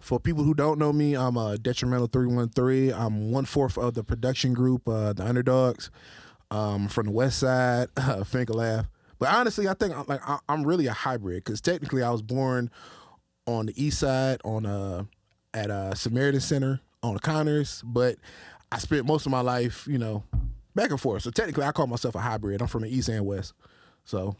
For people who don't know me, I'm Detrimental 313. I'm 1/4 of the production group, the Underdogs, from the West Side, Collab. But honestly, I think I'm really a hybrid because technically I was born on the East Side at Samaritan Center on the Connors, but I spent most of my life, back and forth. So technically, I call myself a hybrid. I'm from the East and West. So.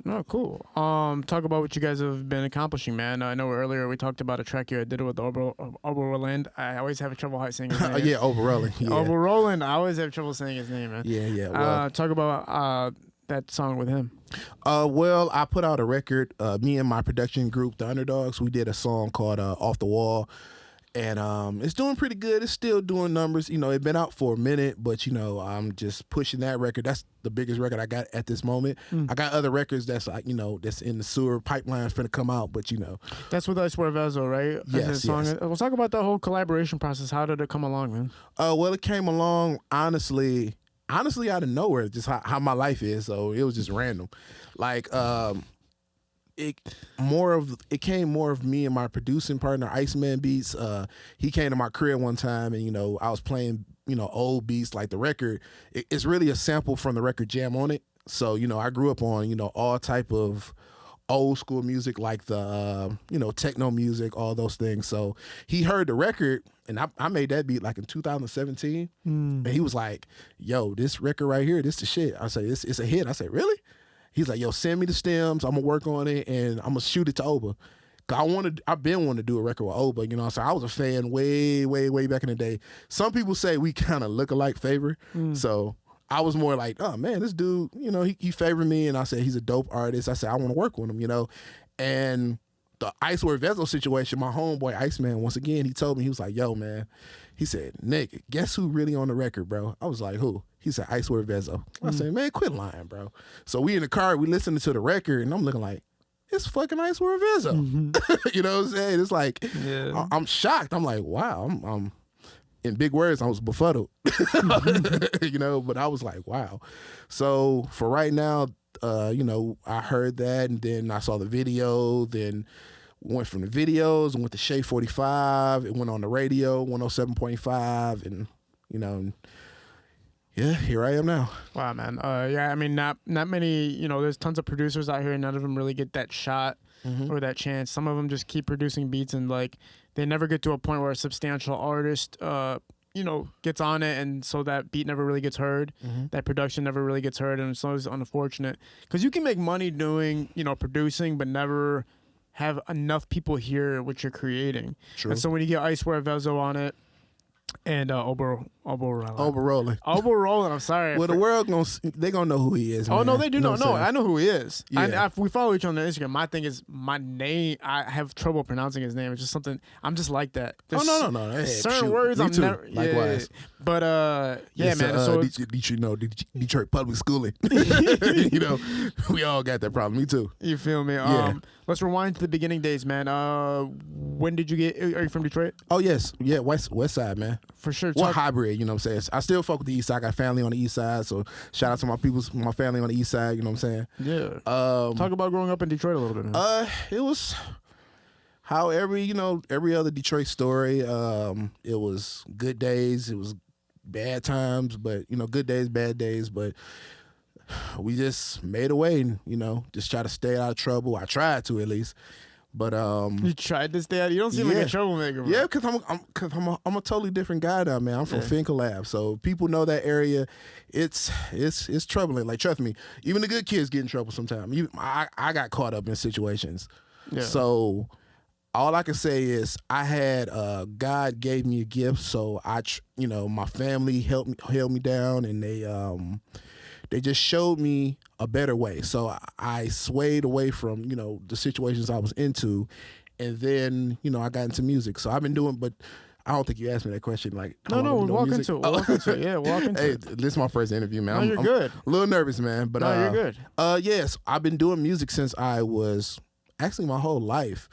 Oh, cool. Talk about what you guys have been accomplishing, man. I know earlier we talked about a track you did with Oberroland. I always have trouble saying his name. Yeah, Oberroland. Yeah. Oberroland. I always have trouble saying his name, man. Yeah. Well, talk about that song with him. Well, I put out a record. Me and my production group, the Underdogs, we did a song called "Off the Wall," and it's doing pretty good. It's still doing numbers. It's been out for a minute, but I'm just pushing that record. That's the biggest record I got at this moment. I got other records that's like that's in the sewer pipeline finna come out, but that's with Icewear Vezzo, right? Yes. We'll talk about the whole collaboration process. How did it come along, man? Well, it came along honestly out of nowhere, just how my life is. So it was just random. Like it came more of me and my producing partner, Iceman Beats. He came to my crib one time, and I was playing old beats. Like the record, it's really a sample from the record Jam on It. So I grew up on all type of old school music, like the techno music, all those things. So he heard the record, and I made that beat like in 2017, and he was like, "Yo, this record right here, this the shit." I say, "It's a hit." I say, "Really?" He's like, "Yo, send me the stems. I'm gonna work on it, and I'm gonna shoot it to Oba." I've been wanting to do a record with Oba, so I was a fan way, way, way back in the day. Some people say we kind of look alike, favor. So I was more like, "Oh man, this dude, he favored me," and I said he's a dope artist. I said I want to work with him, and the Icewear Vezzo situation, my homeboy Iceman, once again, he told me, he was like, "Yo, man," he said, "Nick, guess who really on the record, bro?" I was like, "Who?" He said, "Icewear Vezzo." I said, "Man, quit lying, bro." So we in the car, we listening to the record, and I'm looking like, it's fucking Icewear Vezzo. You know what I'm saying? It's like, I'm shocked. I'm like, wow, I'm in big words, I was befuddled. But I was like, wow. So for right now, I heard that, and then I saw the video, then went from the videos and went to Shea 45. It went on the radio, 107.5, and yeah, here I am now. Wow, man. Not many. There's tons of producers out here. None of them really get that shot or that chance. Some of them just keep producing beats, and they never get to a point where a substantial artist gets on it, and so that beat never really gets heard. That production never really gets heard, and it's always unfortunate because you can make money doing producing, but never have enough people hear what you're creating. True. And so when you get Icewear Vezzo on it and Oberroland, I'm sorry. Well, the world they gonna know who he is. Oh man. no, they do know. No, I know who he is. Yeah. We follow each other on Instagram. My thing is my name. I have trouble pronouncing his name. It's just something. I'm just like that. There's no. Hey, certain words I'm never. Likewise. But man. So Detroit public schooling. We all got that problem. Me too. You feel me? Yeah. Let's rewind to the beginning days, man. When did you get? Are you from Detroit? Oh yes, yeah, West Side, man. For sure. What hybrid? You know what I'm saying? I still fuck with the East Side. I got family on the East Side, so shout out to my family on the East Side. You know what I'm saying? Yeah. Talk about growing up in Detroit a little bit. Man. It was how every other Detroit story. It was good days. It was bad times, but good days, bad days, but. We just made a way, and just try to stay out of trouble. I tried to at least, but you tried to stay out. You don't seem like a troublemaker, bro. Yeah, because I'm a totally different guy now, man. I'm from Collab, so people know that area. It's troubling. Like trust me, even the good kids get in trouble sometimes. I got caught up in situations. Yeah. So all I can say is I had God gave me a gift, so my family held me down, and they just showed me a better way. So I swayed away from, the situations I was into. And then, I got into music. So I've been doing, but I don't think you asked me that question. Like, no, we'll walk into it. Walk into it. Yeah, walk into it. This is my first interview, man. No, you're good. I'm a little nervous, man. But no, you're good. Yes, I've been doing music since I was, actually my whole life.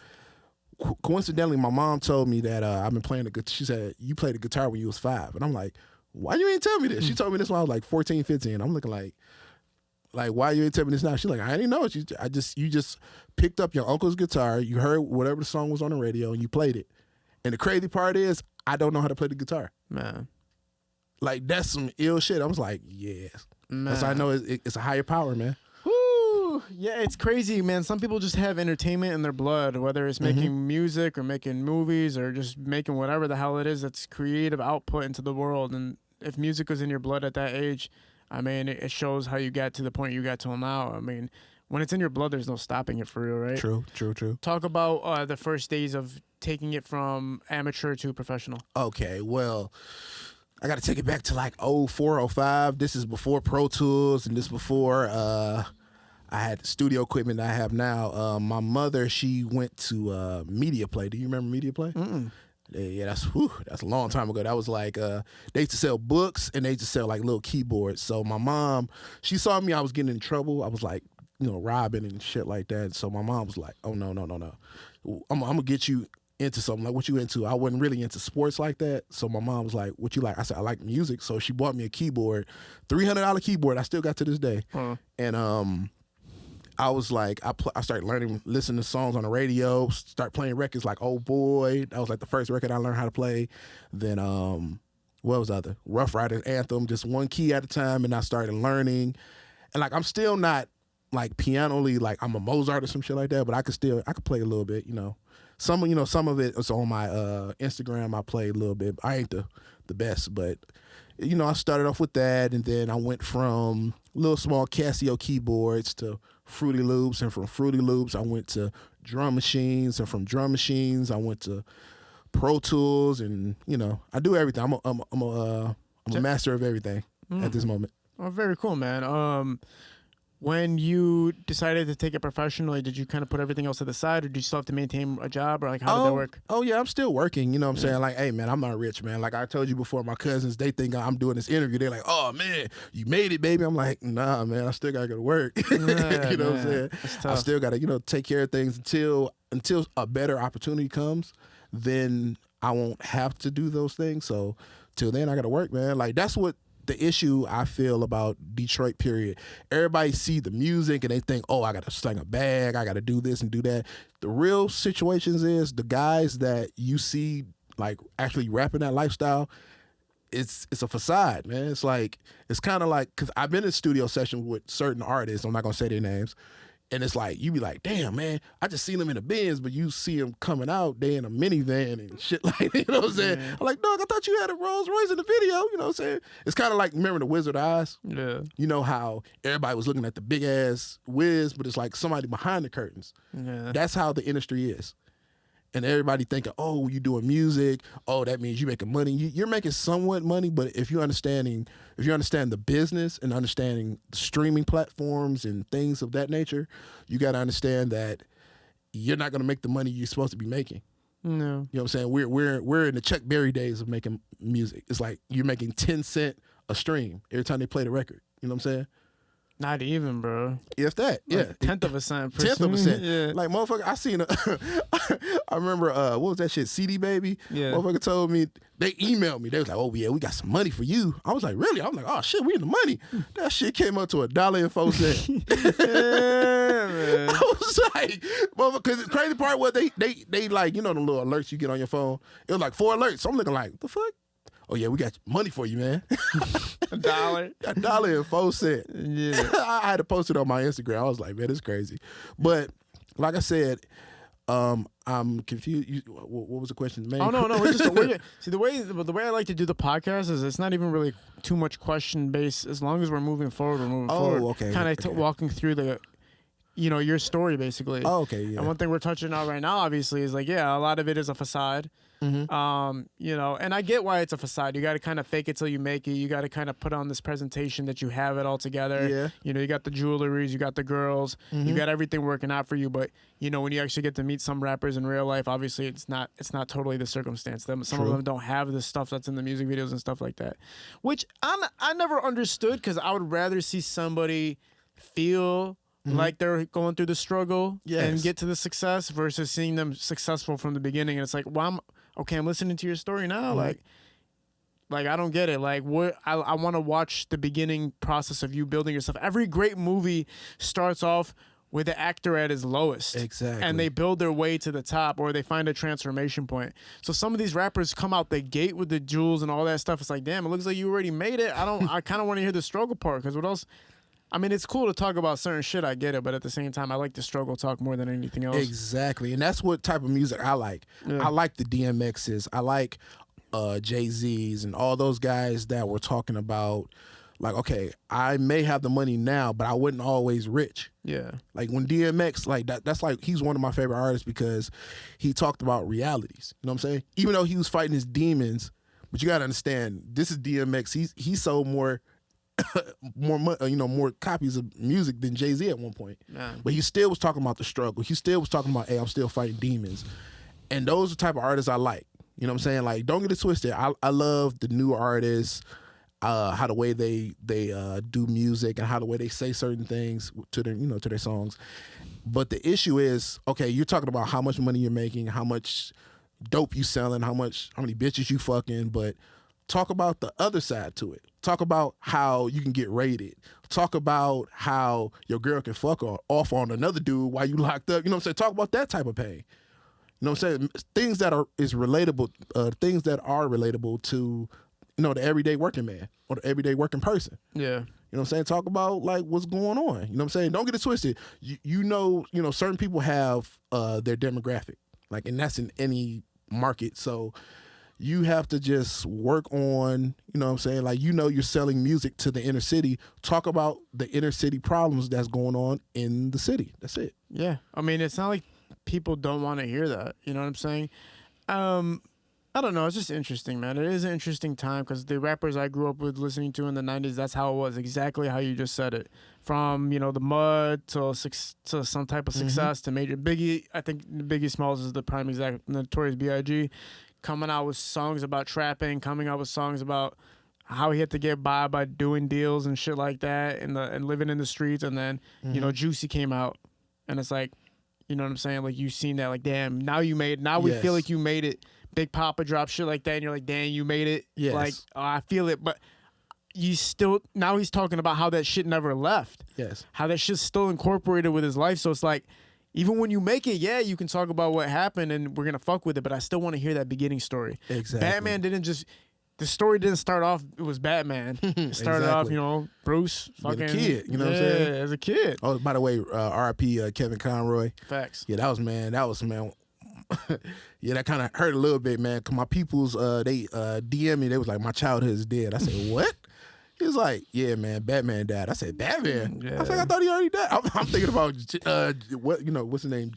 Coincidentally, my mom told me that I've been playing the guitar. She said, you played the guitar when you was 5. And I'm like, why you ain't tell me this? She told me this when I was like 14, 15. I'm looking like, why you ain't tell me this now? She's like, I didn't know. You just picked up your uncle's guitar. You heard whatever the song was on the radio, and you played it. And the crazy part is, I don't know how to play the guitar. Man. Like, that's some ill shit. I was like, yeah. Man. That's how I know it's a higher power, man. Woo! Yeah, it's crazy, man. Some people just have entertainment in their blood, whether it's making music or making movies or just making whatever the hell it is that's creative output into the world. And if music was in your blood at that age, I mean, it shows how you got to the point you got till now. I mean, when it's in your blood, there's no stopping it for real, right? True. Talk about the first days of taking it from amateur to professional. Okay, well, I got to take it back to like 04, 05. This is before Pro Tools, and this before I had the studio equipment I have now. My mother, she went to Media Play. Do you remember Media Play? Mm-mm. Yeah, that's a long time ago. That was like they used to sell books and they used to sell like little keyboards. So my mom, she saw me. I was getting in trouble. I was like, robbing and shit like that. So my mom was like, "Oh no. I'm gonna get you into something. Like, what you into?" I wasn't really into sports like that. So my mom was like, "What you like?" I said, "I like music." So she bought me a keyboard, $300 keyboard. I still got to this day. And I was like, I started learning, listening to songs on the radio, start playing records like Oh Boy. That was like the first record I learned how to play. Then what was the other? Rough Riders Anthem, just one key at a time, and I started learning. And like, I'm still not like piano-ly, like I'm a Mozart or some shit like that, but I could play a little bit, Some of it was on my Instagram. I played a little bit. I ain't the best, but I started off with that, and then I went from little small Casio keyboards to Fruity Loops, and from Fruity Loops I went to drum machines, and from drum machines I went to Pro Tools, and I do everything. I'm a master of everything at this moment. Oh, very cool, man. When you decided to take it professionally, did you kind of put everything else to the side, or do you still have to maintain a job, or like how did that work? Oh yeah, I'm still working. You know what I'm saying? Like, hey man, I'm not rich, man. Like I told you before, my cousins, they think I'm doing this interview. They're like, "Oh man, you made it, baby." I'm like, "Nah, man, I still gotta go to work." Yeah, you know what I'm saying? I still gotta, take care of things until a better opportunity comes. Then I won't have to do those things. So till then, I gotta work, man. Like that's what the issue I feel about Detroit, period. Everybody see the music and they think, oh, I got to sling a bag, I got to do this and do that. The real situations is the guys that you see like actually rapping that lifestyle, it's a facade, man. It's like, it's kind of like, because I've been in studio sessions with certain artists, I'm not going to say their names, and it's like, you be like, damn, man, I just seen them in the Benz, but you see them coming out, they in a minivan and shit like that, you know what I'm saying? I'm like, dog, I thought you had a Rolls Royce in the video, you know what I'm saying? It's kind of like, remember the Wizard of Oz? Yeah. You know how everybody was looking at the big-ass Wiz, but it's like somebody behind the curtains. Yeah. That's how the industry is. And everybody thinking, oh, you doing music, oh, that means you making money. You're making somewhat money, but if you understand the business and understanding streaming platforms and things of that nature, you got to understand that you're not going to make the money you're supposed to be making. No. You know what I'm saying? We're in the Chuck Berry days of making music. It's like you're making 10 cents a stream every time they play the record. You know what I'm saying? Not even, bro. If that, yeah. Like 10th of a cent. Tenth of a cent. Yeah. Like, motherfucker, I seen I remember, what was that shit? CD Baby? Yeah. Motherfucker told me, they emailed me. They was like, oh, yeah, we got some money for you. I was like, really? I'm like, oh, shit, we in the money. That shit came up to $1.04. Yeah, man. I was like, motherfucker, because the crazy part was they like, the little alerts you get on your phone. It was like 4 alerts. So I'm looking like, what the fuck? Oh, yeah, we got money for you, man. $1. $1.04. Yeah. I had to post it on my Instagram. I was like, man, it's crazy. But like I said, I'm confused. What was the question? Oh no, see the way I like to do the podcast is it's not even really too much question based. As long as we're moving forward, okay. Kind of walking through the, your story basically. Oh, okay, yeah. And one thing we're touching on right now, obviously, is like, yeah, a lot of it is a facade. Mm-hmm. And I get why it's a facade. You got to kind of fake it till you make it. You got to kind of put on this presentation that you have it all together. Yeah. You got the jewelries, you got the girls, Mm-hmm. you got everything working out for you. But when you actually get to meet some rappers in real life, obviously it's not totally the circumstance. Some True. of them don't have the stuff that's in the music videos and stuff like that, which I never understood, because I would rather see somebody feel like they're going through the struggle and get to the success versus seeing them successful from the beginning. And it's like, well, I'm listening to your story now. Like I don't get it. Like, what I want to watch the beginning process of you building yourself. Every great movie starts off with the actor at his lowest. Exactly. And they build their way to the top, or they find a transformation point. So some of these rappers come out the gate with the jewels and all that stuff. It's like, damn, it looks like you already made it. I kind of want to hear the struggle part, because what else? I mean, it's cool to talk about certain shit, I get it, but at the same time, I like the struggle talk more than anything else. Exactly, and that's what type of music I like. Yeah. I like the DMXs. I like Jay-Z's and all those guys that were talking about, like, okay, I may have the money now, but I wasn't always rich. Yeah. Like when DMX, like that's like, he's one of my favorite artists because he talked about realities. You know what I'm saying? Even though he was fighting his demons, but you got to understand, this is DMX. He sold more more copies of music than Jay-Z at one point. Man. But he still was talking about the struggle. He still was talking about, hey, I'm still fighting demons. And those are the type of artists I like. You know what I'm saying? Like, don't get it twisted. I love the new artists, how the way they do music and how the way they say certain things to their, to their songs. But the issue is, okay, you're talking about how much money you're making, how much dope you selling, how many bitches you fucking, but talk about the other side to it. Talk about how you can get raided. Talk about how your girl can fuck off on another dude while you locked up. You know what I'm saying? Talk about that type of pain. You know what I'm saying? Things that are relatable to, the everyday working man or the everyday working person. Yeah. You know what I'm saying? Talk about like what's going on. You know what I'm saying? Don't get it twisted. Certain people have their demographic. Like, and that's in any market. So you have to just work on, you know what I'm saying? Like, you're selling music to the inner city. Talk about the inner city problems that's going on in the city. That's it. Yeah. I mean, it's not like people don't want to hear that. You know what I'm saying? I don't know. It's just interesting, man. It is an interesting time because the rappers I grew up with listening to in the 90s, that's how it was. Exactly how you just said it. From, the mud to some type of success to major. Biggie, I think Biggie Smalls is the prime example. Notorious B.I.G. coming out with songs about trapping, coming out with songs about how he had to get by doing deals and shit like that and living in the streets. And then, Juicy came out. And it's like, you know what I'm saying? Like, you've seen that. Like, damn, now you made it. Now we feel like you made it. Big Papa dropped shit like that. And you're like, damn, you made it. Yes. Like, I feel it. But now he's talking about how that shit never left. Yes. How that shit's still incorporated with his life. So it's like, even when you make it, yeah, you can talk about what happened and we're going to fuck with it, but I still want to hear that beginning story. Exactly. Batman the story didn't start off, it was Batman. It started off, Bruce fucking. Being a kid, you know what I'm saying? As a kid. Oh, by the way, R.I.P. Kevin Conroy. Facts. Yeah, that was, man. Yeah, that kind of hurt a little bit, man. Cause my peoples, they DM me. They was like, my childhood is dead. I said, what? He was like, yeah, man, Batman died. I said, Batman? Yeah. I was like, I thought he already died. I'm thinking about, what's his name?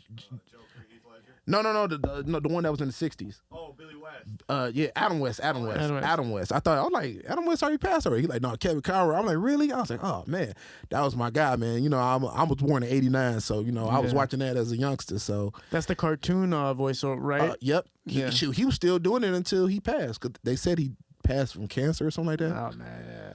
No, the one that was in the 60s. Oh, Billy West. Yeah, Adam West. I was like, Adam West already passed already. He like, no, Kevin Conroy. I'm like, really? I was like, oh, man, that was my guy, man. I was born in 89, so, I was watching that as a youngster, so. That's the cartoon voiceover, right? Yep. Yeah. He was still doing it until he passed, because they said he passed from cancer or something like that. Oh, man, yeah.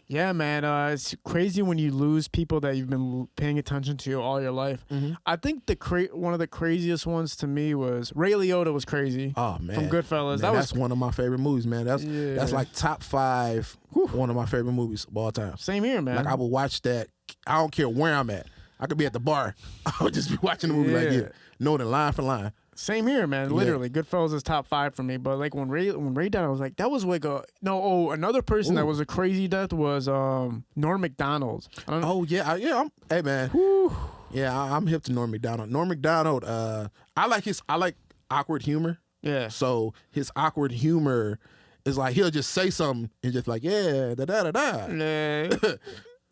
Yeah, man, it's crazy when you lose people that you've been paying attention to all your life. Mm-hmm. I think one of the craziest ones to me was Ray Liotta was crazy. Oh, man. From Goodfellas. Man, that's one of my favorite movies, man. That's like top 5, one of my favorite movies of all time. Same here, man. Like, I would watch that. I don't care where I'm at. I could be at the bar. I would just be watching the movie knowing it line for line. Same here, man. Literally, Goodfellas is top 5 for me. But like when Ray died, I was like, that was like another person that was a crazy death was Norm Macdonald. Oh yeah, hey man. Whew. Yeah, I'm hip to Norm Macdonald. Norm Macdonald, I like awkward humor. Yeah. So his awkward humor is like he'll just say something and just like da da da da. Yeah.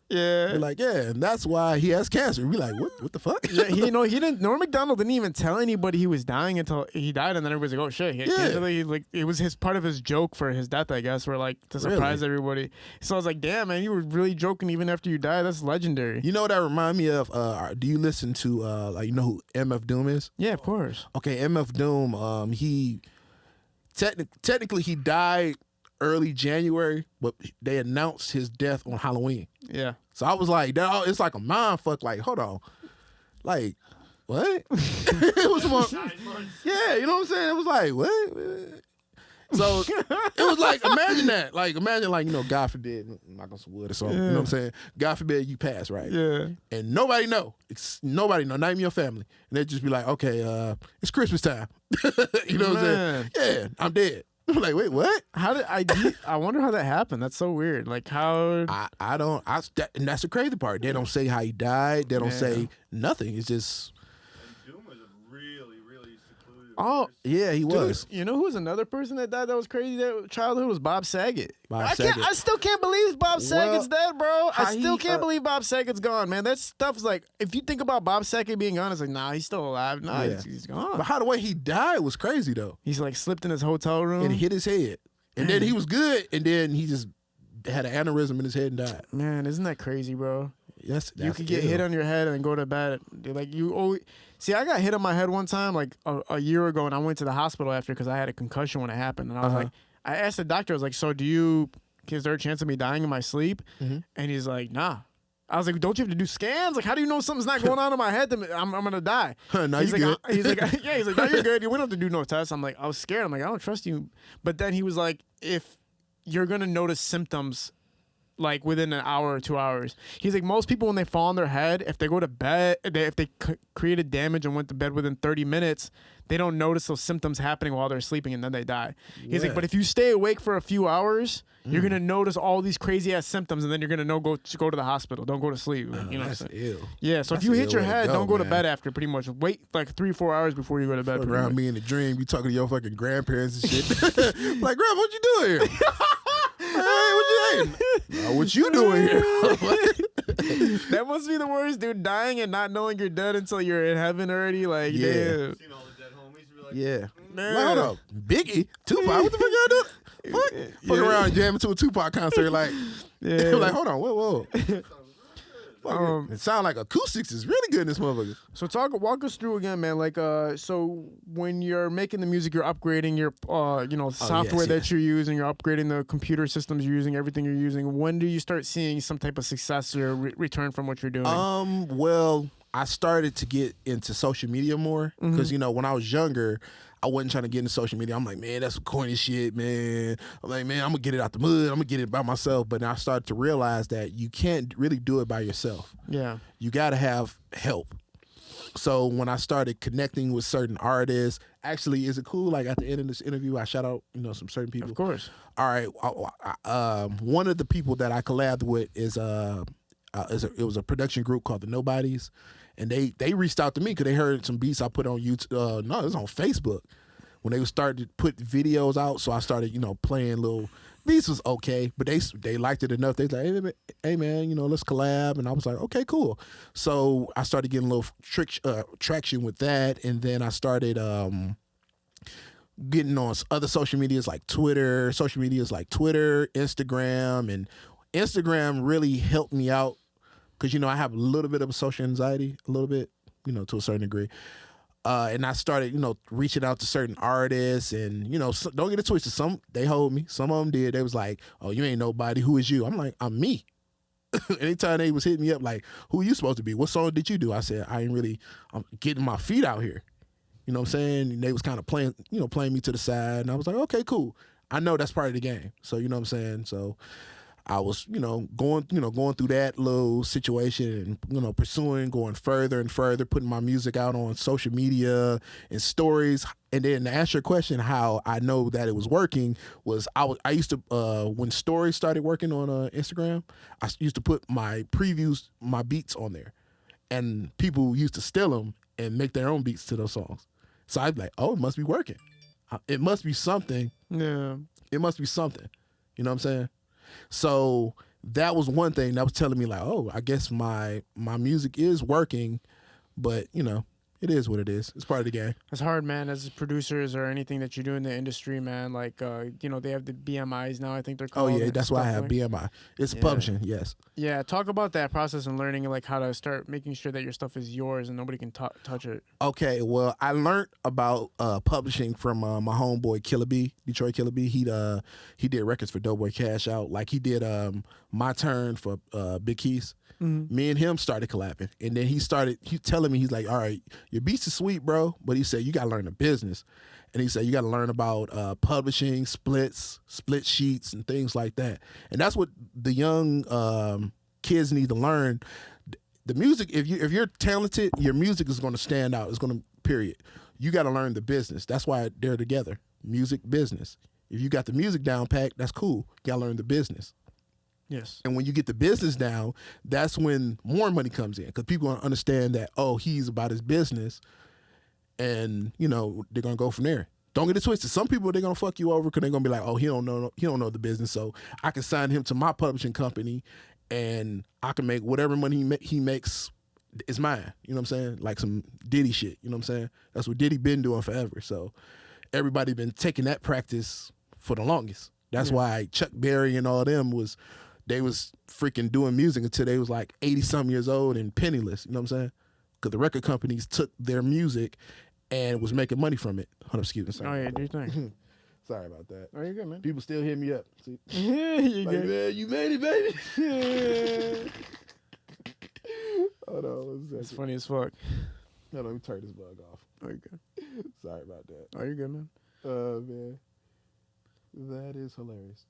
Yeah. We're like, yeah, and that's why he has cancer. We like, what the fuck? Yeah, he didn't. Norm Macdonald didn't even tell anybody he was dying until he died, and then everybody's like, oh shit, he had cancer. Like, it was part of his joke for his death, I guess, where like to surprise everybody. So I was like, damn, man, you were really joking even after you died. That's legendary. You know what that remind me of? Do you listen to who MF Doom is? Yeah, of course. Okay, MF Doom. He technically he died early January, but they announced his death on Halloween. Yeah. So I was like, it's like a mind fuck. Like, hold on, like what? It was more, yeah, you know what I'm saying? It was like what? So it was like, imagine that. Like, imagine like, God forbid, knock on some wood or something. You know what I'm saying? God forbid you pass, right? Yeah. And nobody know. Nobody know, not even your family. And they'd just be like, okay, it's Christmas time. You know what I'm saying? Yeah, I'm dead. I'm like, wait, what? How did I wonder how that happened. That's so weird. Like how and that's the crazy part. They don't say how he died. They don't say nothing. It's just. Oh yeah, he was. Dude, you know who was another person that died that was crazy? That childhood was Bob Saget. Saget. I still can't believe Bob Saget's dead, bro. I still can't believe Bob Saget's gone, man. That stuff's like, if you think about Bob Saget being gone, it's like, nah, he's still alive. Nah, he's gone. But how the way he died was crazy though. He's like slipped in his hotel room and hit his head, and then he was good, and then he just had an aneurysm in his head and died. Man, isn't that crazy, bro? Yes, you could get hit on your head and go to bed. Like you always see. I got hit on my head one time, like a year ago, and I went to the hospital after because I had a concussion when it happened. And I was like, I asked the doctor, I was like, so is there a chance of me dying in my sleep? And he's like, nah. I was like, don't you have to do scans? Like, how do you know something's not going on in my head? I'm gonna die. No, he's you good. He's like, yeah. He's like, no, you're good. You wouldn't have to do no tests. I'm like, I was scared. I'm like, I don't trust you. But then he was like, if you're gonna notice symptoms like within an hour or 2 hours. He's like, most people when they fall on their head, if they go to bed, if they created damage and went to bed within 30 minutes, they don't notice those symptoms happening while they're sleeping and then they die. He's like, but if you stay awake for a few hours, you're gonna notice all these crazy ass symptoms and then you're gonna go to the hospital. Don't go to sleep. You know that's ill. Yeah, so That's if you hit your way to head, go, don't go to man. bed after. Pretty much, wait like 3-4 hours before you go to bed. Fuck around me in the dream, you talking to your fucking grandparents and shit. Like, Grandma, what you doing here? Hey, what you doing here? That must be the worst, dude. Dying and not knowing you're dead until you're in heaven already. Like, Yeah. damn. Seen all the dead homies. Be like, Yeah. Man. Like, hold up. Biggie? Tupac? What the fuck y'all doing? Fuck around jamming to a Tupac concert. Like, Yeah. like, hold on. Whoa. It sound like acoustics is really good in this motherfucker. So walk us through again, man. Like, so when you're making the music, you're upgrading your, software that you're using. You're upgrading the computer systems you're using, everything you're using. When do you start seeing some type of success or return from what you're doing? Well, I started to get into social media more because when I was younger, I wasn't trying to get into social media. I'm like, man, that's some corny shit, man. I'm like, man, I'm gonna get it out the mud. I'm gonna get it by myself. But then I started to realize that you can't really do it by yourself. Yeah. You gotta have help. So when I started connecting with certain artists, actually, is it cool? Like at the end of this interview, I shout out, some certain people. Of course. All right. One of the people that I collabed with it was a production group called the Nobodies. And they reached out to me because they heard some beats I put on YouTube. No, it was on Facebook when they started to put videos out. So I started, playing little beats. Was okay, but they liked it enough. They was like, hey man, let's collab. And I was like, okay, cool. So I started getting a little traction with that, and then I started getting on other social medias like Twitter, Instagram, and Instagram really helped me out. Because, I have a little bit of social anxiety, a little bit, to a certain degree. And I started, reaching out to certain artists and, don't get it twisted. Some, they hold me. Some of them did. They was like, oh, you ain't nobody. Who is you? I'm like, I'm me. Anytime they was hitting me up like, who are you supposed to be? What song did you do? I said, I'm getting my feet out here. You know what I'm saying? And they was kind of playing me to the side. And I was like, okay, cool. I know that's part of the game. So, you know what I'm saying? So I was, going through that little situation and, pursuing, going further and further, putting my music out on social media and stories. And then to answer your question, how I know that it was working was I used to, when stories started working on Instagram, I used to put my previews, my beats on there, and people used to steal them and make their own beats to those songs. So I'd be like, oh, it must be working. It must be something. Yeah. It must be something. You know what I'm saying? So that was one thing that was telling me like, oh, I guess my music is working, but it is what it is. It's part of the game. It's hard, man, as producers or anything that you do in the industry, man. Like, they have the BMIs now, I think they're called. Oh, yeah, that's why I have BMI. It's publishing, yes. Yeah, talk about that process and learning, like, how to start making sure that your stuff is yours and nobody can touch it. Okay, well, I learned about publishing from my homeboy Killer B, Detroit Killer B. He did records for Doughboy Cash Out. Like, he did My Turn for Big Keys. Mm-hmm. Me and him started collabing, and then he telling me, he's like, all right, your beats are sweet, bro, but he said you got to learn the business. And he said you got to learn about publishing, splits, split sheets, and things like that. And that's what the young kids need to learn. The music, if you're talented, your music is going to stand out. It's going to, period. You got to learn the business. That's why they're together. Music, business. If you got the music down packed, that's cool. You got to learn the business. Yes. And when you get the business down, that's when more money comes in, because people understand that, oh, he's about his business, and they're gonna go from there. Don't get it twisted. Some people, they're gonna fuck you over because they're gonna be like, oh, he don't know the business, so I can sign him to my publishing company, and I can make whatever money he makes is mine. You know what I'm saying? Like some Diddy shit. You know what I'm saying? That's what Diddy been doing forever. So everybody been taking that practice for the longest. That's why Chuck Berry and all them was freaking doing music until they was like 80-something years old and penniless. You know what I'm saying? Because the record companies took their music and was making money from it. Hold up, excuse me. Sorry. Oh, yeah, do you think? Sorry about that. Oh, you're good, man. People still hit me up. See? Yeah, you Like, good. man, you made it, baby. Yeah. Hold on, one second. It's funny as fuck. No, let me turn this bug off. Oh, you're good. Sorry about that. Oh, you're good, man. Man. That is hilarious.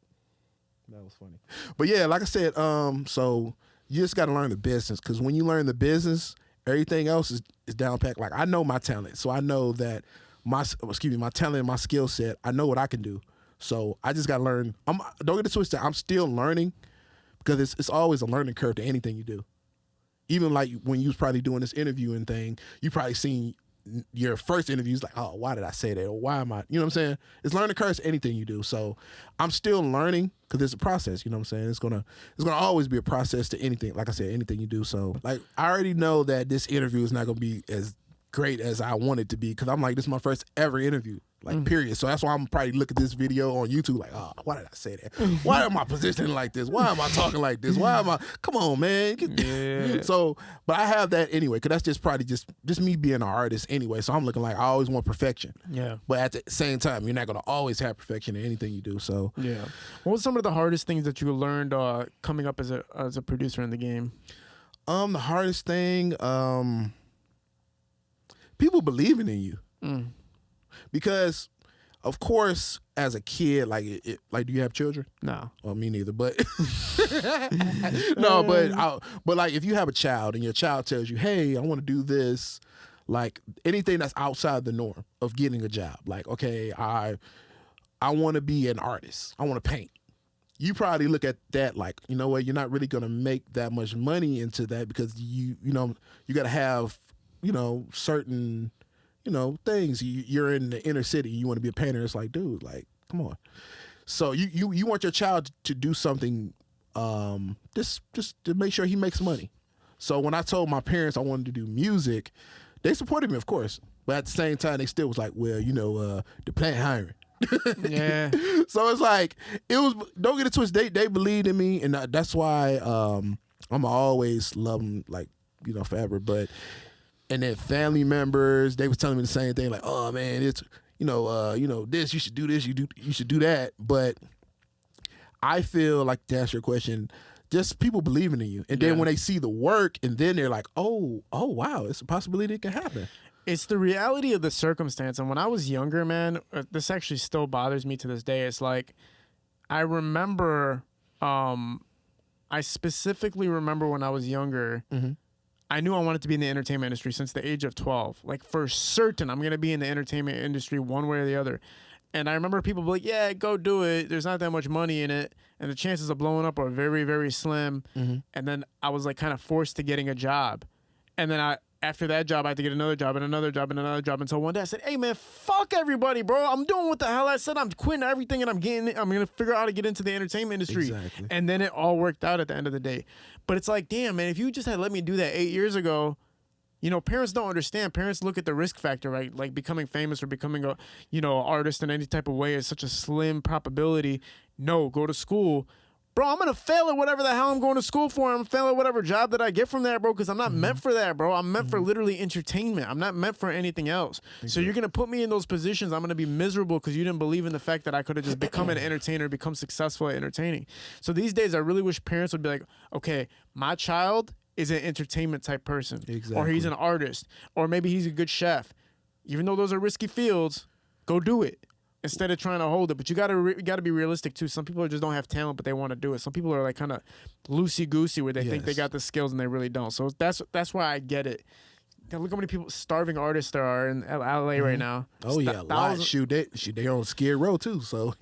That was funny. But yeah, like I said, so you just got to learn the business, because when you learn the business, everything else is down packed. Like, I know my talent, so I know that my talent and my skill set, I know what I can do. So I just got to learn. Don't get it twisted. I'm still learning, because it's always a learning curve to anything you do. Even like when you was probably doing this interviewing thing, you probably seen your first interviews like, oh, why did I say that? Or why am I, you know what I'm saying? It's learning curves to anything you do. So I'm still learning, because it's a process, you know what I'm saying? It's gonna always be a process to anything, like I said, anything you do. So like, I already know that this interview is not gonna be as great as I want it to be, because I'm like, this is my first ever interview, like period. So that's why I'm probably look at this video on YouTube like, oh, why did I say that? Why am I positioning like this? Why am I talking like this? Why am I, come on, man. Yeah. So, but I have that anyway, because that's just probably just me being an artist anyway. So I'm looking like, I always want perfection. Yeah. But at the same time, you're not going to always have perfection in anything you do. So yeah. What was some of the hardest things that you learned coming up as a producer in the game? The hardest thing, people believing in you. Because, of course, as a kid, like, do you have children? No. Well, me neither. But no, but like, if you have a child and your child tells you, "Hey, I want to do this," like anything that's outside the norm of getting a job, like, okay, I want to be an artist. I want to paint. You probably look at that like, you know what? You're not really gonna make that much money into that, because you got to have certain things. You're in the inner city, you want to be a painter. It's like, dude, like, come on. So you want your child to do something just to make sure he makes money. So when I told my parents I wanted to do music, they supported me, of course, but at the same time they still was like, well, the plant hiring. Yeah. So it's like, don't get it twisted, they believed in me, and that's why I'm always love them, like, forever. But and then family members, they was telling me the same thing, like, oh man, it's this, you should do this, you should do that. But I feel like, to answer your question, just people believing in you, and then when they see the work, and then they're like, oh wow, it's a possibility it can happen. It's the reality of the circumstance. And when I was younger, man, this actually still bothers me to this day. It's like, I remember, I specifically remember when I was younger, I knew I wanted to be in the entertainment industry since the age of 12. Like, for certain, I'm going to be in the entertainment industry one way or the other. And I remember people be like, yeah, go do it. There's not that much money in it. And the chances of blowing up are very, very slim. And then I was like kind of forced to getting a job. And then after that job, I had to get another job and another job and another job, until one day I said, hey man, fuck everybody, bro. I'm doing what the hell I said. I'm quitting everything, and I'm going to figure out how to get into the entertainment industry. Exactly. And then it all worked out at the end of the day. But it's like, damn, man, if you just had let me do that 8 years ago, parents don't understand. Parents look at the risk factor, right? Like, becoming famous or becoming a, artist in any type of way is such a slim probability. No, go to school. Bro, I'm going to fail at whatever the hell I'm going to school for. I'm going to fail at whatever job that I get from that, bro, because I'm not meant for that, bro. I'm meant for literally entertainment. I'm not meant for anything else. So you're going to put me in those positions. I'm going to be miserable because you didn't believe in the fact that I could have just become an entertainer, become successful at entertaining. So these days, I really wish parents would be like, okay, my child is an entertainment type person. Exactly. Or he's an artist. Or maybe he's a good chef. Even though those are risky fields, go do it instead of trying to hold it. But you gotta be realistic too. Some people just don't have talent, but they want to do it. Some people are like kind of loosey goosey where they think they got the skills and they really don't. So that's why I get it. Look how many people, starving artists there are in LA right now. Oh yeah, a lot. Shoot, they on Skid Row too. So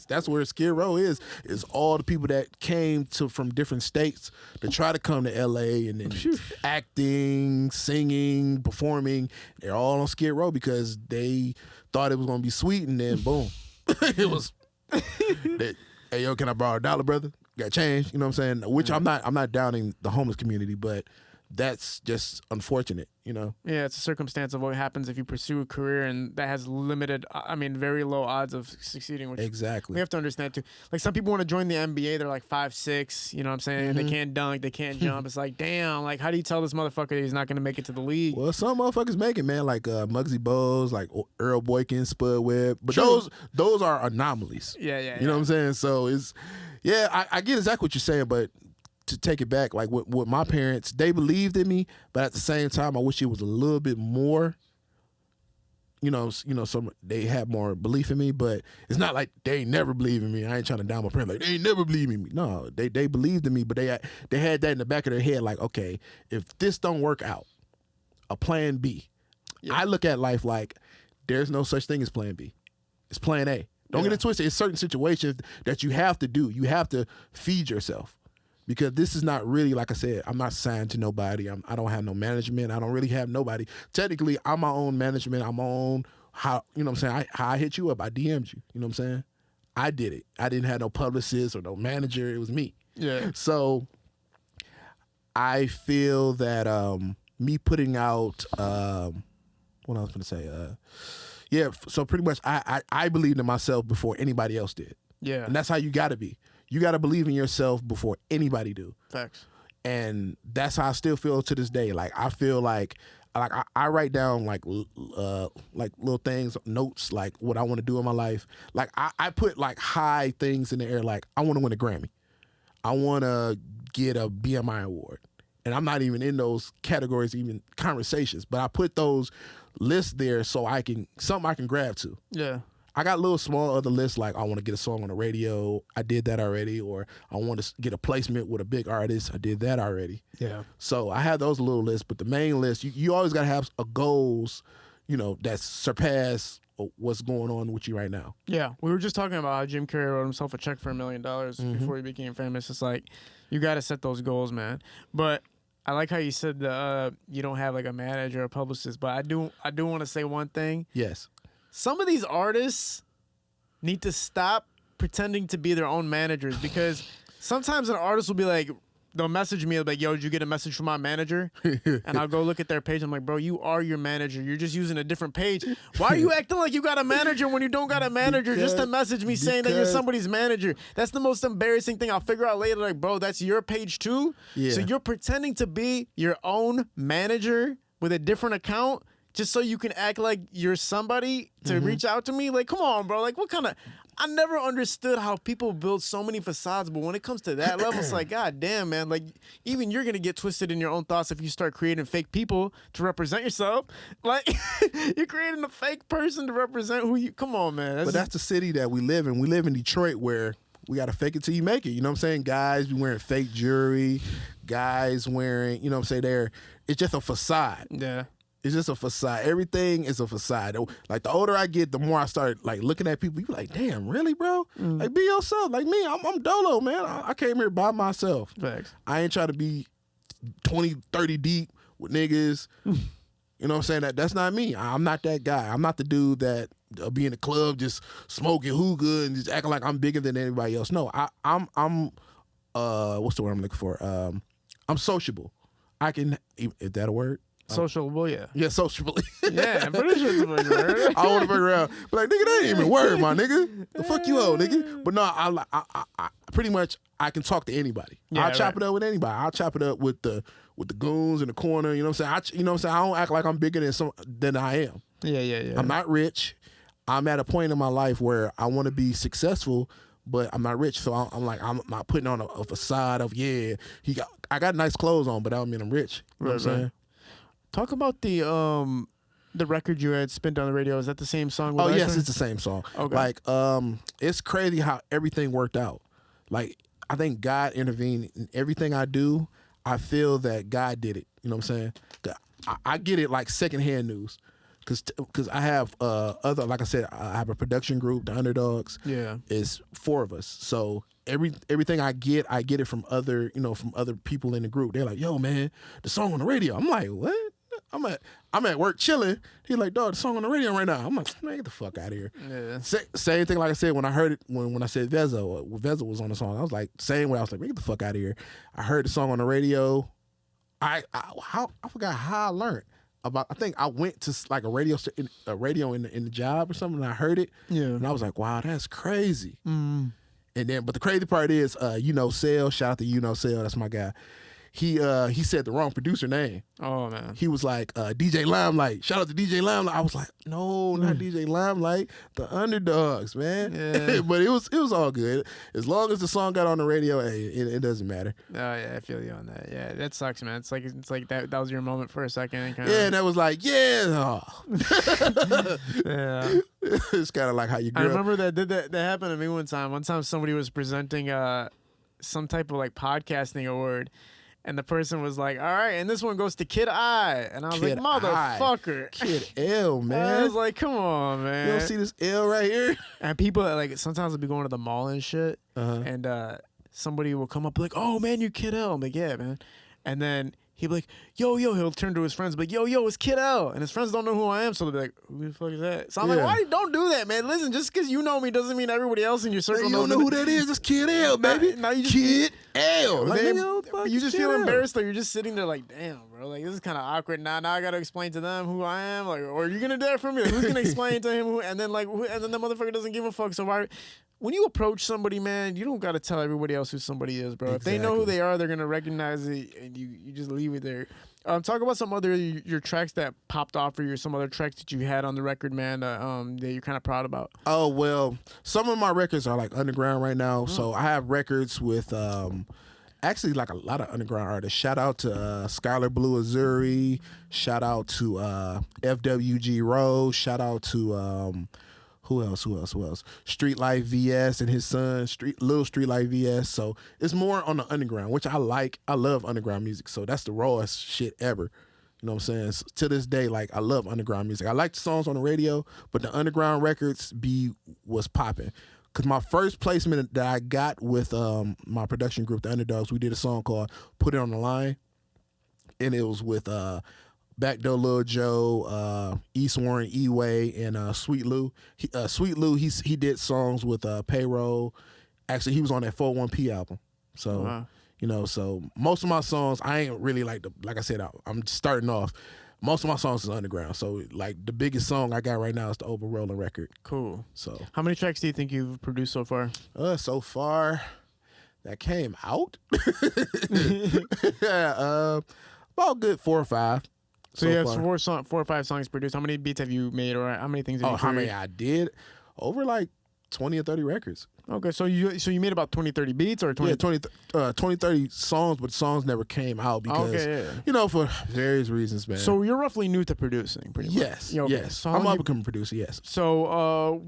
that's where Skid Row is all the people that came from different states to try to come to LA and then acting, singing, performing. They're all on Skid Row because they thought it was gonna be sweet, and then boom, it was. Hey yo, can I borrow $1, brother? Got change? You know what I'm saying? Which I'm not downing the homeless community, but that's just unfortunate, Yeah, it's a circumstance of what happens if you pursue a career and that has very low odds of succeeding. Which exactly. We have to understand too. Like some people want to join the NBA, they're like 5'6", you know what I'm saying? And they can't dunk, they can't jump. It's like, damn, like how do you tell this motherfucker that he's not going to make it to the league? Well, some motherfuckers make it, man, like Muggsy Bogues, like Earl Boykins, Spud Webb. But those are anomalies. Yeah. You know what I'm saying? So I get exactly what you're saying, but to take it back, like with my parents, they believed in me, but at the same time, I wish it was a little bit more. Some they had more belief in me, but it's not like they ain't never believed in me. I ain't trying to down my parents like they ain't never believed in me. No, they believed in me, but they had that in the back of their head, like, okay, if this don't work out, a plan B. Yeah. I look at life like there's no such thing as plan B. It's plan A. Don't get it twisted. It's certain situations that you have to do. You have to feed yourself. Because this is not really, like I said, I'm not signed to nobody. I don't have no management. I don't really have nobody. Technically, I'm my own management. I'm my own, how I'm saying? How I hit you up, I DM'd you. You know what I'm saying? I did it. I didn't have no publicist or no manager. It was me. Yeah. So I feel that me putting out, what I was going to say, so pretty much I believed in myself before anybody else did. Yeah. And that's how you got to be. You got to believe in yourself before anybody do. Facts. And that's how I still feel to this day. Like I feel like I write down like little things, notes, like what I want to do in my life. Like I put like high things in the air. Like I want to win a Grammy. I want to get a BMI award. And I'm not even in those categories, even conversations. But I put those lists there so something I can grab to. Yeah. I got little small other lists like I want to get a song on the radio. I did that already. Or I want to get a placement with a big artist. I did that already. Yeah. So I have those little lists. But the main list, you always got to have a goals, that surpass what's going on with you right now. Yeah. We were just talking about how Jim Carrey wrote himself a check for $1 million before he became famous. It's like, you got to set those goals, man. But I like how you said you don't have like a manager or a publicist. But I do want to say one thing. Yes. Some of these artists need to stop pretending to be their own managers, because sometimes an artist will be like, they'll message me, they'll be like, yo, did you get a message from my manager? And I'll go look at their page. I'm like, bro, you are your manager. You're just using a different page. Why are you acting like you got a manager when you don't got a manager just to message me saying that you're somebody's manager? That's the most embarrassing thing. I'll figure out later, like, bro, that's your page too? Yeah. So you're pretending to be your own manager with a different account just so you can act like you're somebody to reach out to me? Like, come on, bro. Like, what kind of... I never understood how people build so many facades, but when it comes to that level, it's like, God damn, man. Like, even you're going to get twisted in your own thoughts if you start creating fake people to represent yourself. Like, you're creating a fake person to represent who you... Come on, man. That's the city that we live in. We live in Detroit where we got to fake it till you make it. You know what I'm saying? Guys be wearing fake jewelry. Guys wearing, you know what I'm saying? It's just a facade. Yeah. It's just a facade. Everything is a facade. Like the older I get, the more I start like looking at people. You be like, damn, really, bro? Like be yourself. Like me, I'm Dolo, man. I came here by myself. Thanks. I ain't trying to be 20, 30 deep with niggas. You know what I'm saying? That's not me. I'm not that guy. I'm not the dude that be in the club just smoking hookah and just acting like I'm bigger than anybody else. No, I'm what's the word I'm looking for? I'm sociable. I can, is that a word? Sociable, yeah. Yeah, sociable. Yeah, I'm pretty sure it's a fucking word. I want to figure out, but like, nigga, that ain't even word, my nigga. The fuck you owe, nigga. But no, I pretty much I can talk to anybody. Yeah, I'll chop it up with anybody. I'll chop it up with the goons in the corner. You know what I'm saying? You know what I'm saying? I don't act like I'm bigger than I am. Yeah. I'm not rich. I'm at a point in my life where I want to be successful, but I'm not rich. So I'm like, I'm not putting on a facade of, I got nice clothes on, but that don't mean I'm rich. You know what I'm saying? Talk about the record you had spent on the radio. Is that the same song? With Yes, it's the same song. Okay. Like, it's crazy how everything worked out. Like, I think God intervened in everything I do. I feel that God did it. You know what I'm saying? I get it like secondhand news. Because I have like I said, I have a production group, the Underdogs. Yeah. It's 4 of us. So everything I get it from other people in the group. They're like, yo, man, the song on the radio. I'm like, what? I'm at work chilling. He's like, dog, the song on the radio right now. I'm like, man, get the fuck out of here. Yeah. Same thing like I said when I heard it, when I said Vezzo was on the song. I was like, same way. I was like, man, get the fuck out of here. I heard the song on the radio. I forgot how I learned. I think I went to like a radio in the job or something, and I heard it. Yeah. And I was like, wow, that's crazy. Mm. And then, but the crazy part is, Sale, shout out to Sale, that's my guy. He said the wrong producer name. Oh man. He was like DJ Limelight. Shout out to DJ Limelight. I was like, no, not DJ Limelight. The Underdogs, man. Yeah. But it was all good. As long as the song got on the radio, hey, it doesn't matter. Oh yeah, I feel you on that. Yeah, that sucks, man. It's like that was your moment for a second. And And that was like, yeah. Yeah. It's kind of like how you grew I up. remember that happened to me one time. One time somebody was presenting some type of like podcasting award. And the person was like, all right, and this one goes to Kid I. And I was Kid like, motherfucker. Kid L, man. I was like, come on, man. You don't see this L right here? And people, like, sometimes I'll be going to the mall and shit. And somebody will come up like, oh, man, you Kid L. I'm like, yeah, man. And then he'd be like, yo, he'll turn to his friends, like, yo, it's Kid L. And his friends don't know who I am, so they'll be like, who the fuck is that? So I'm like, why don't do that, man? Listen, just because you know me doesn't mean everybody else in your circle knows. You don't know who that is. It's Kid L, baby. Now you just, Kid L. Like, Nigga, you just feel embarrassed, though. You're just sitting there like, damn, bro. Like, this is kind of awkward. Now I got to explain to them who I am. Like, or are you going to do that for me? Like, who's going to explain to him who? And then, like, and then the motherfucker doesn't give a fuck. So why? When you approach somebody, man, you don't got to tell everybody else who somebody is, bro. Exactly. If they know who they are, they're going to recognize it, and you just leave it there. Talk about some other your tracks that popped off for you, some other tracks that you had on the record, man, that you're kind of proud about. Oh, well, some of my records are like underground right now. So I have records with actually like a lot of underground artists. Shout out to Skylar Blue Azuri. Shout out to FWG Rose. Shout out to who else? Street Life VS and his son, Little Street Life VS. So it's more on the underground, which I like. I love underground music. So that's the rawest shit ever. You know what I'm saying? So, to this day, like, I love underground music. I like the songs on the radio, but the underground records was popping. Because my first placement that I got with my production group, the Underdogs, we did a song called Put It on the Line. And it was with Backdoor Lil Joe, East Warren E-Way, and Sweet Lou. Sweet Lou, he did songs with Payroll. Actually, he was on that 41P album. So, so most of my songs, I ain't really like I said, I'm starting off. Most of my songs is underground. So, like, the biggest song I got right now is the Open Rolling record. Cool. So, how many tracks do you think you've produced so far? So far, that came out. About good 4 or 5. So you have 4 or 5 songs produced. How many beats have you made, or how many things have you created? How many I did? Over like 20 or 30 records. Okay, so you made about 20, 30 beats or 20? Yeah, 20, 30 songs, but songs never came out because, for various reasons, man. So you're roughly new to producing, pretty much. Yes, yes. So I'm up becoming a producer, yes. So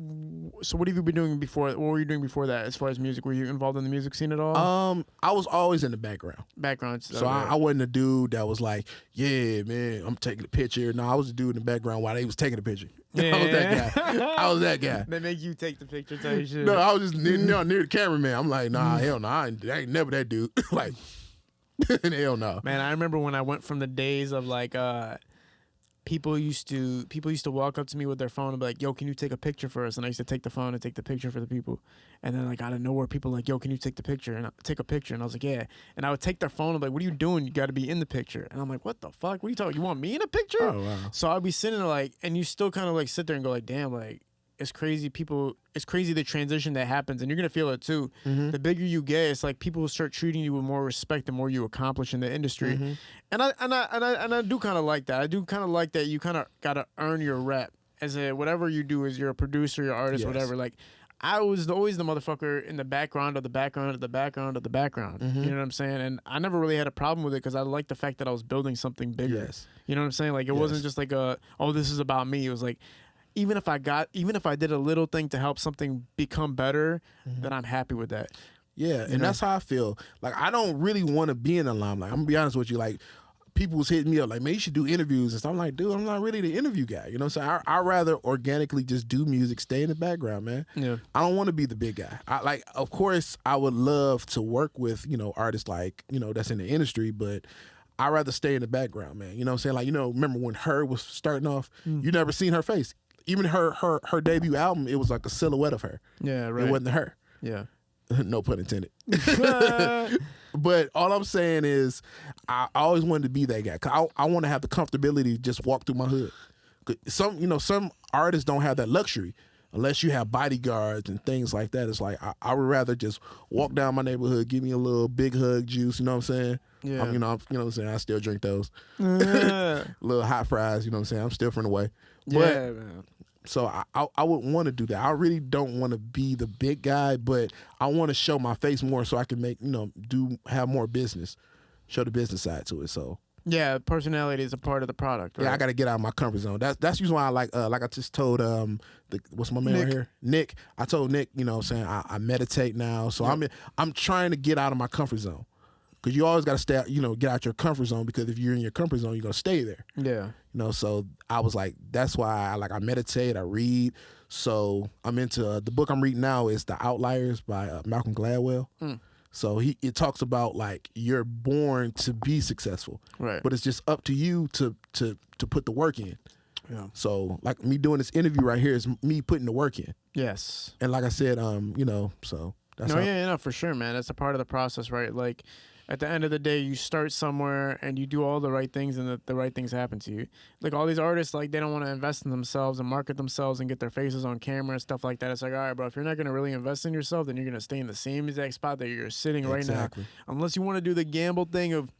what have you been doing before? What were you doing before that as far as music? Were you involved in the music scene at all? I was always in the background. So I wasn't a dude that was like, yeah, man, I'm taking a picture. No, I was a dude in the background while they was taking the picture. Yeah. I was that guy. They make you take the picture, tell you shit. No, I was just near the cameraman. I'm like, nah, hell no, I ain't never that dude. Like, hell no. Man, I remember when I went from the days of like people used to walk up to me with their phone and be like, yo, can you take a picture for us? And I used to take the phone and take the picture for the people. And then like out of nowhere, people like, yo, can you take the picture? And take a picture. And I was like, yeah. And I would take their phone and be like, what are you doing? You got to be in the picture. And I'm like, what the fuck? What are you talking? You want me in a picture? Oh, wow. So I'd be sitting there like, and you still kind of like sit there and go like, damn, like, it's crazy. It's crazy the transition that happens, and you're gonna feel it too. Mm-hmm. The bigger you get, it's like people will start treating you with more respect the more you accomplish in the industry. Mm-hmm. And I do kind of like that. I do kind of like that you kind of gotta earn your rep as a whatever you do, as you're a producer, your artist, whatever. Like, I was always the motherfucker in the background of the background of the background of the background. Mm-hmm. You know what I'm saying? And I never really had a problem with it because I liked the fact that I was building something bigger. Yes. You know what I'm saying? Like it Yes. wasn't just like this is about me. It was like, even if I did a little thing to help something become better, then I'm happy with that. Yeah, and that's how I feel. Like, I don't really want to be in the limelight. I'm gonna be honest with you. Like, people was hitting me up like, man, you should do interviews and stuff. I'm like, dude, I'm not really the interview guy. You know what I'm saying? I'd rather organically just do music, stay in the background, man. Yeah. I don't want to be the big guy. Of course, I would love to work with, artists like, that's in the industry, but I'd rather stay in the background, man. You know what I'm saying? Like, remember when her was starting off, you never seen her face. Even her debut album, it was like a silhouette of her. Yeah, right. It wasn't her. Yeah. No pun intended. But all I'm saying is I always wanted to be that guy. 'Cause I want to have the comfortability to just walk through my hood. Some artists don't have that luxury unless you have bodyguards and things like that. It's like I would rather just walk down my neighborhood, give me a little big hug juice, you know what I'm saying? Yeah. You know what I'm saying? I still drink those. Little hot fries, you know what I'm saying? I'm still from the way. But, Yeah, man. So I would want to do that. I really don't want to be the big guy, but I want to show my face more so I can make, have more business, show the business side to it. So yeah, personality is a part of the product. Right? yeah, I got to get out of my comfort zone. That's usually why I like I just told what's my man Nick. right here, Nick. I told Nick, what I'm saying, I meditate now, so I'm trying to get out of my comfort zone. Because you always got to stay, get out your comfort zone, because if you're in your comfort zone, you're going to stay there. Yeah. So I was like, that's why I meditate, I read. So I'm into, the book I'm reading now is The Outliers by Malcolm Gladwell. So it talks about like you're born to be successful. Right. But it's just up to you to put the work in. Yeah. So like me doing this interview right here is me putting the work in. Yes. And like I said, so that's for sure, man. That's a part of the process, right? Like, at the end of the day, you start somewhere and you do all the right things, and the right things happen to you. Like, all these artists, like, they don't want to invest in themselves and market themselves and get their faces on camera and stuff like that. It's like, all right, bro, if you're not going to really invest in yourself, then you're going to stay in the same exact spot that you're sitting right now. Unless you want to do the gamble thing of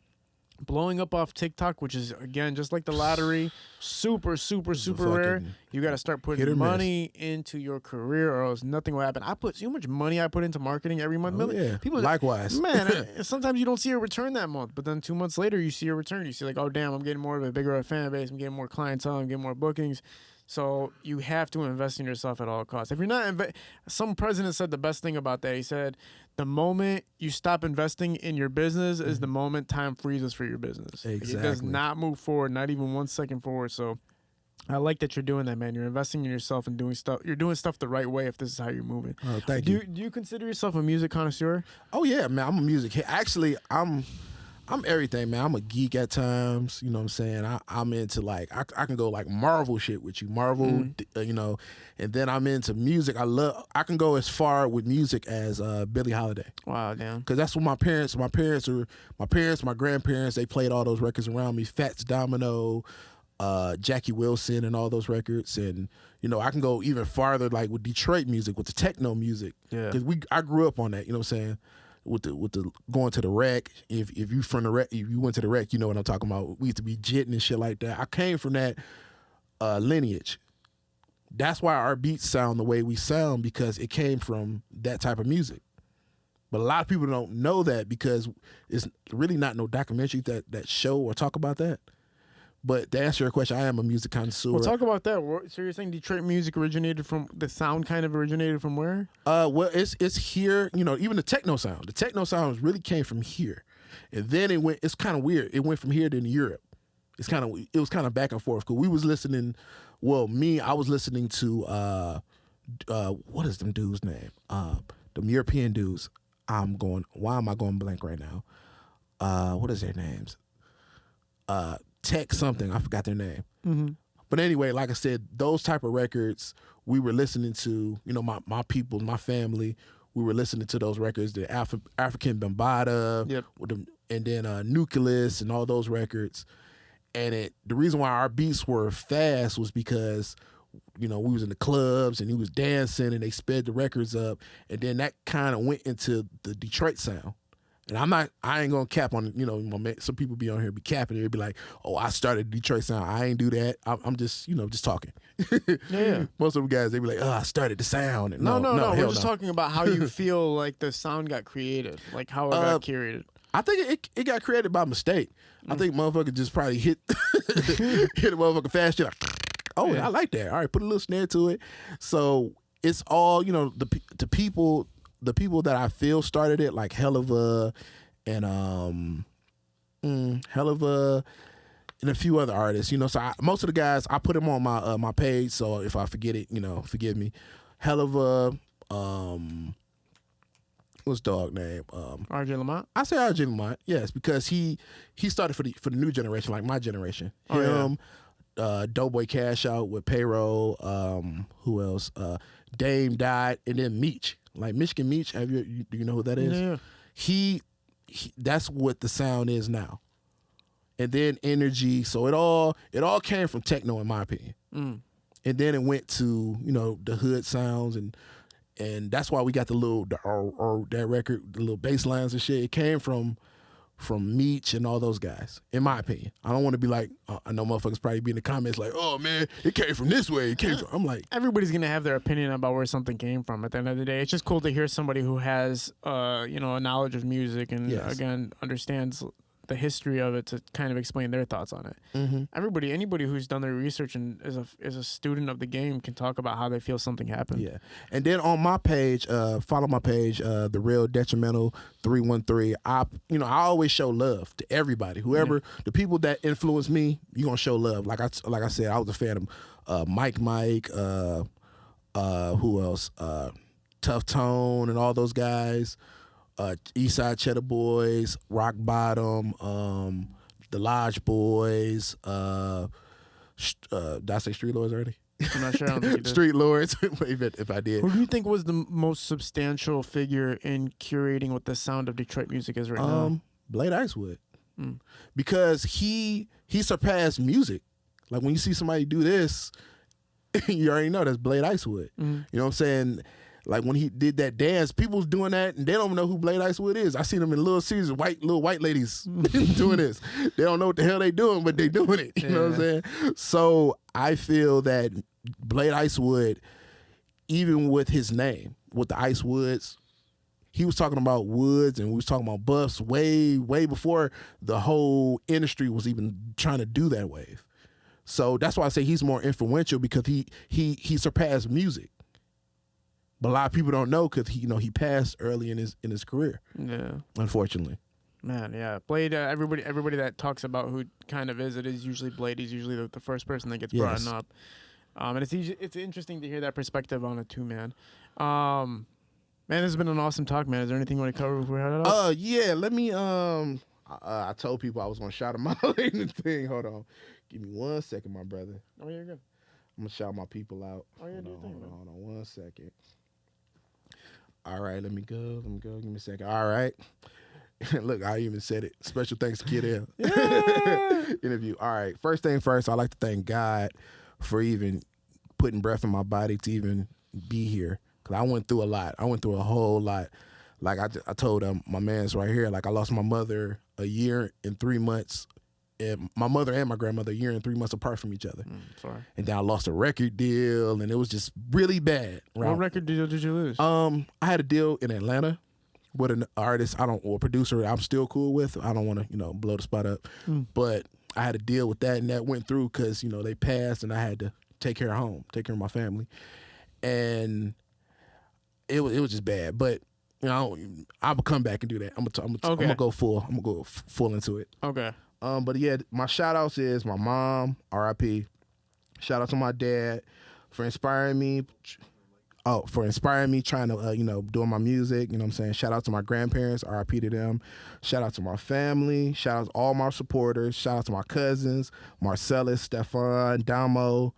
blowing up off TikTok, which is, again, just like the lottery, super, super, super rare. You got to start putting money into your career, or else nothing will happen. See how much money I put into marketing every month. People, likewise. Man, sometimes you don't see a return that month, but then 2 months later, you see a return. You see like, oh, damn, I'm getting more of a bigger fan base. I'm getting more clientele. I'm getting more bookings. So you have to invest in yourself at all costs. If you're not, some president said the best thing about that. He said, the moment you stop investing in your business is the moment time freezes for your business. Exactly. It does not move forward, not even 1 second forward. So I like that you're doing that, man. You're investing in yourself and doing stuff. You're doing stuff the right way if this is how you're moving. Oh, thank you. Do you consider yourself a music connoisseur? Oh yeah, man. I'm a music head. Actually, I'm everything, man. I'm a geek at times. You know what I'm saying? I'm into like, I can go like Marvel shit with you. Marvel, and then I'm into music. I can go as far with music as Billie Holiday. Wow, damn. Because that's what my parents, my grandparents, they played all those records around me. Fats Domino, Jackie Wilson and all those records. And, I can go even farther like with Detroit music, with the techno music. Yeah. Because I grew up on that, you know what I'm saying? With the going to the rec, if you from the rec, if you went to the rec, you know what I'm talking about. We used to be jitting and shit like that. I came from that lineage. That's why our beats sound the way we sound, because it came from that type of music. But a lot of people don't know that, because it's really not no documentary that show or talk about that. But to answer your question, I am a music connoisseur. Well, talk about that. So you're saying Detroit music originated from, the sound kind of originated from where? Well, it's here, even the techno sound. The techno sound really came from here. And then it's kind of weird. It went from here to Europe. It was kind of back and forth, because we was listening, I was listening to, what is them dudes' name? Them European dudes. Why am I going blank right now? What is their names? Tech something, I forgot their name. Mm-hmm. But anyway, like I said, those type of records we were listening to, my people, my family, we were listening to those records, the African Bambaataa, yep, and then Nucleus and all those records. And the reason why our beats were fast was because, we was in the clubs and he was dancing and they sped the records up. And then that kind of went into the Detroit sound. And I ain't gonna cap on, some people be on here be capping. They'll be like, oh, I started Detroit sound. I ain't do that. I'm just, just talking. Yeah. Most of them guys, they be like, oh, I started the sound. And No. We're hell just no. talking about how you feel like the sound got created, like how it got curated. I think it got created by mistake. I think motherfucker just probably hit a motherfucker fast shit. Like, oh, yeah. I like that. All right, put a little snare to it. So it's all, the people that I feel started it, like Helluva and Helluva and a few other artists. So most of the guys, I put them on my page. So if I forget it, forgive me. Helluva, what's dog name? RJ Lamont. I say RJ Lamont, yes, because he started for the new generation, like my generation. Him, Doughboy Cash Out with Payroll. Who else? Dame died, and then Meech, like Michigan Meech. Do you know who that is? Yeah. He that's what the sound is now. And then Energy. So it all came from techno, in my opinion. And then it went to the hood sounds and that's why we got that record, the little bass lines and shit. It came from Meech and all those guys, in my opinion. I don't want to be like, I know motherfuckers probably be in the comments like, oh man, it came from this way. It came from. I'm like, everybody's gonna have their opinion about where something came from. At the end of the day, it's just cool to hear somebody who has, a knowledge of music and again understands the history of it to kind of explain their thoughts on it. Anybody who's done their research and is a student of the game can talk about how they feel something happened. Yeah, and then on my page, follow my page, the Real Detrimental 313. I always show love to everybody. Whoever the people that influence me, you gonna show love. Like I said, I was a fan of Mike, who else? Tough Tone and all those guys. Eastside Cheddar Boys, Rock Bottom, the Lodge Boys. Did I say Street Lords already? I'm not sure. I don't think you did. Street Lords, if I did. Who do you think was the most substantial figure in curating what the sound of Detroit music is right now? Blade Icewood, because he surpassed music. Like when you see somebody do this, you already know that's Blade Icewood. You know what I'm saying? Like when he did that dance, people's doing that and they don't know who Blade Icewood is. I seen them in Little Caesars, little white ladies doing this. They don't know what the hell they doing, but they doing it. You know what I'm saying? So I feel that Blade Icewood, even with his name, with the Ice Woods, he was talking about woods and we was talking about buffs way, way before the whole industry was even trying to do that wave. So that's why I say he's more influential, because he surpassed music. But a lot of people don't know because he passed early in his career. Yeah, unfortunately. Man, yeah, Blade. Everybody that talks about who kind of it is usually Blade. He's usually the first person that gets brought up. And it's interesting to hear that perspective on it too, man. Man, this has been an awesome talk, man. Is there anything you want to cover before we head it up? Yeah. Let me. I told people I was gonna shout them out in the thing. Hold on, give me 1 second, my brother. Oh, you're good. I'm gonna shout my people out. Oh, yeah, hold on 1 second. All right, let me go. Give me a second. All right. Look, I even said it. Special thanks to Kid L. Interview. All right. First thing first, I'd like to thank God for even putting breath in my body to even be here. Because I went through a lot. I went through a whole lot. Like I told my man's right here, like I lost my mother a year and 3 months. And my mother and my grandmother a year and 3 months apart from each other. Sorry. And then I lost a record deal, and it was just really bad. What record deal did you lose? I had a deal in Atlanta with an artist or a producer I'm still cool with. I don't want to, blow the spot up. But I had a deal with that, and that went through because, they passed, and I had to take care of my family. And it was just bad. But, I will come back and do that. I'm gonna go full. I'm gonna go full into it. Okay. But yeah, my shout outs is my mom, R.I.P. Shout out to my dad for inspiring me. Trying to, doing my music, you know what I'm saying? Shout out to my grandparents, R.I.P. to them. Shout out to my family. Shout out to all my supporters. Shout out to my cousins, Marcellus, Stefan, Damo,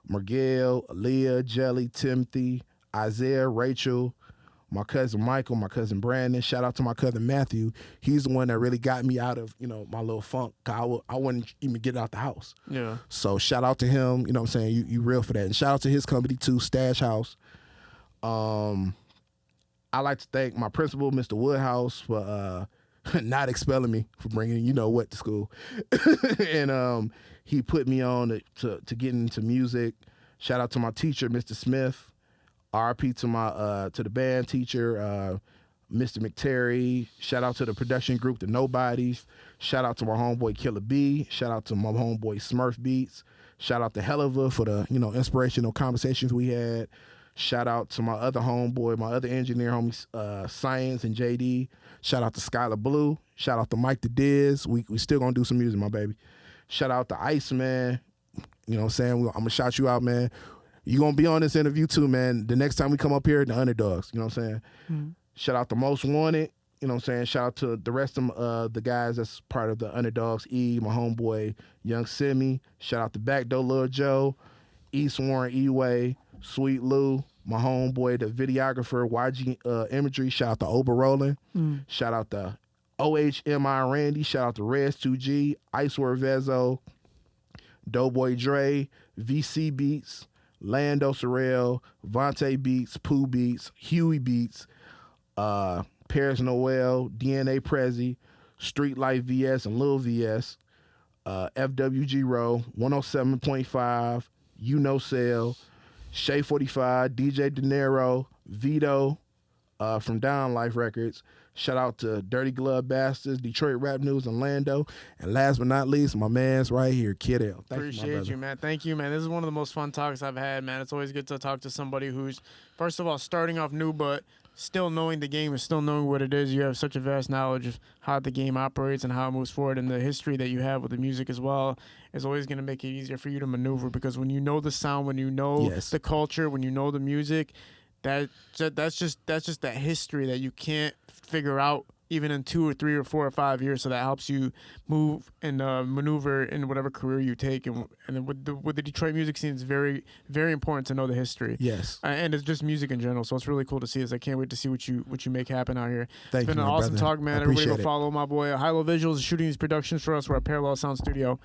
Miguel, Aaliyah, Jelly, Timothy, Isaiah, Rachel, my cousin Michael, my cousin Brandon. Shout out to my cousin Matthew. He's the one that really got me out of, my little funk. I wouldn't even get out the house. Yeah. So shout out to him. You know what I'm saying? You real for that. And shout out to his company too, Stash House. I like to thank my principal, Mr. Woodhouse, for not expelling me for bringing you know what to school. And he put me on to get into music. Shout out to my teacher, Mr. Smith. RP to my to the band teacher, Mr. McTerry. Shout out to the production group, the Nobodies. Shout out to my homeboy Killer B. Shout out to my homeboy Smurf Beats. Shout out to Helliva for the inspirational conversations we had. Shout out to my other homeboy, my other engineer homies, Science and JD. Shout out to Skylar Blue. Shout out to Mike the Diz. We still gonna do some music, my baby. Shout out to Iceman. You know what I'm saying? I'm gonna shout you out, man. You gonna be on this interview too, man. The next time we come up here, the Underdogs. You know what I'm saying? Mm-hmm. Shout out to Most Wanted. You know what I'm saying? Shout out to the rest of the guys that's part of the Underdogs. My homeboy Young Simi. Shout out to Backdoor Lil Joe, East Warren E-Way, Sweet Lou, my homeboy, the videographer, YG Imagery. Shout out to Ober Rollin. Shout out to OHMI Randy. Shout out to Reds 2G, Icewear Vezzo, Doughboy Dre, VC Beats, Lando Sorrell, Vontae Beats, Pooh Beats, Huey Beats, Paris Noel, DNA Prezi, Street Life VS and Lil VS, FWG Row, 107.5, Cell, Shay 45, DJ De Niro, Vito from Down Life Records. Shout out to Dirty Glove Bastards, Detroit Rap News, and Lando. And last but not least, my man's right here, Kid L. Appreciate you, man. Thank you, man. This is one of the most fun talks I've had, man. It's always good to talk to somebody who's, first of all, starting off new, but still knowing the game and still knowing what it is. You have such a vast knowledge of how the game operates and how it moves forward, and the history that you have with the music as well is always going to make it easier for you to maneuver, because when you know the sound, when you know the culture, when you know the music, that's just that history that you can't figure out even in 2 or 3 or 4 or 5 years. So that helps you move and maneuver in whatever career you take. And with the Detroit music scene, it's very, very important to know the history. Yes. And it's just music in general. So it's really cool to see this. I can't wait to see what you make happen out here. It's been an awesome talk, man. Everybody go follow my boy Hilo Visuals, shooting these productions for us. We're at Parallel Sound Studio.